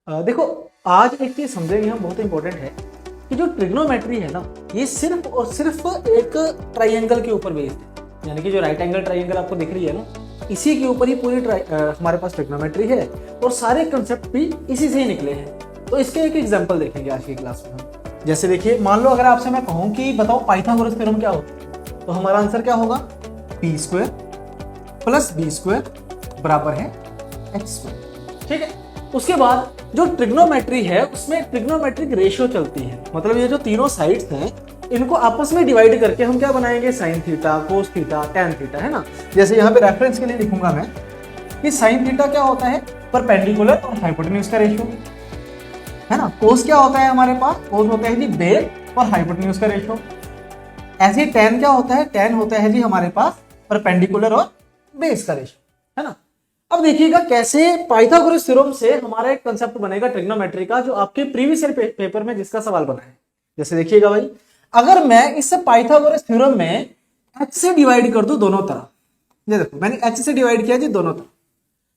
देखो, आज एक चीज समझेंगे हम, बहुत इंपॉर्टेंट है कि जो ट्रिग्नोमेट्री है ना, ये सिर्फ और सिर्फ एक ट्राइंगल के ऊपर बेस्ड है। यानी कि जो राइट एंगल ट्राइंगल आपको दिख रही है ना, इसी के ऊपर ही पूरी हमारे पास ट्रिग्नोमेट्री है और सारे कंसेप्ट भी इसी से ही निकले हैं। तो इसके एक एग्जांपल देखेंगे आज की क्लास में हम। जैसे देखिए, मान लो अगर आपसे मैं कहूं कि बताओ पाइथागोरस थ्योरम क्या होता है, तो हमारा आंसर क्या होगा? p square plus B square बराबर है h स्क्वायर। ठीक है। उसके बाद जो ट्रिग्नोमेट्री है उसमें ट्रिग्नोमेट्रिक रेशियो चलती है, मतलब ये जो तीनों साइड्स हैं इनको आपस में डिवाइड करके हम क्या बनाएंगे? Sine theta, cos theta, tan theta, है ना। जैसे यहाँ पे रेफरेंस के लिए लिखूंगा मैं कि साइन थीटा क्या होता है? परपेंडिकुलर और हाइपोटेन्यूज का रेशियो, है ना। कोस क्या होता है हमारे पास? कोस होता है जी बेस और हाइपोटेन्यूज का रेशियो। ऐसे टैन क्या होता है? टैन होता है जी हमारे पास परपेंडिकुलर और बेस का रेशियो, है ना। अब देखिएगा कैसे पाइथागोरस थ्योरम से हमारा एक कंसेप्ट बनेगा ट्रिग्नोमेट्री का, जो आपके प्रीवियस ईयर पेपर में जिसका सवाल बना है। जैसे देखिएगा भाई, अगर मैं इस पाइथागोरस थ्योरम में h से डिवाइड कर दूं दोनों तरफ, ये देखो मैंने h से डिवाइड किया जी दोनों तरफ,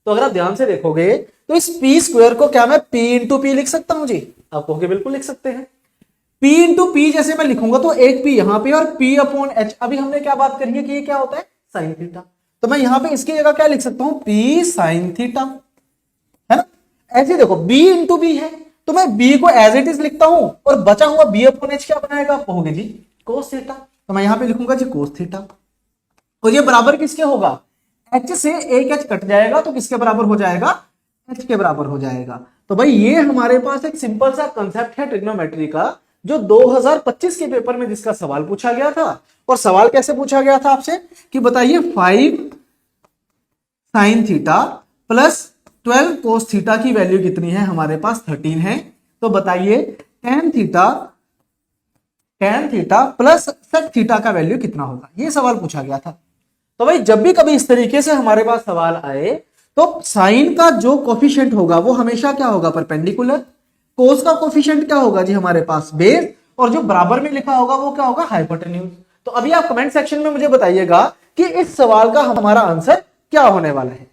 तो अगर आप ध्यान से देखोगे तो इस p स्क्वायर को क्या मैं p इंटू पी लिख सकता हूं जी? आप कहोगे बिल्कुल लिख सकते हैं। p इंटू पी जैसे मैं लिखूंगा तो एक p यहां पे और p अपॉन h। अभी हमने क्या बात करी है कि ये क्या होता है? Sine theta. तो मैं यहां पे इसकी जगह क्या लिख सकता हूं? p साइन थीटा, है ना। ऐसे देखो b इंटू बी है तो मैं b को एज इट इज लिखता हूं और बचा हुआ b अपॉन h क्या बनाएगा? आप कहोगे जी कोस थीटा। तो मैं यहां पे लिखूंगा जी कोस थीटा, और ये बराबर किसके होगा? h से एक h कट जाएगा तो किसके बराबर हो जाएगा? h के बराबर हो जाएगा। तो भाई ये हमारे पास एक सिंपल सा कंसेप्ट है ट्रिग्नोमेट्री का, जो 2025 के पेपर में जिसका सवाल पूछा गया था। और सवाल कैसे पूछा गया था आपसे कि बताइए 5 sine theta plus 12 cos theta की वैल्यू कितनी है? हमारे पास 13 है। तो बताइए tan theta plus sec theta का वैल्यू कितना होगा? ये सवाल पूछा गया था। तो भाई जब भी कभी इस तरीके से हमारे पास सवाल आए तो साइन का जो कोफिशिएंट होगा वो हमेशा क्या होगा? परपेंडिकुलर। कोस का कोफिशिएंट क्या होगा जी? हमारे पास बेस। और जो बराबर में लिखा होगा वो क्या होगा? हाइपोटेन्यूज। तो अभी आप कमेंट सेक्शन में मुझे बताइएगा कि इस सवाल का हमारा आंसर क्या होने वाला है।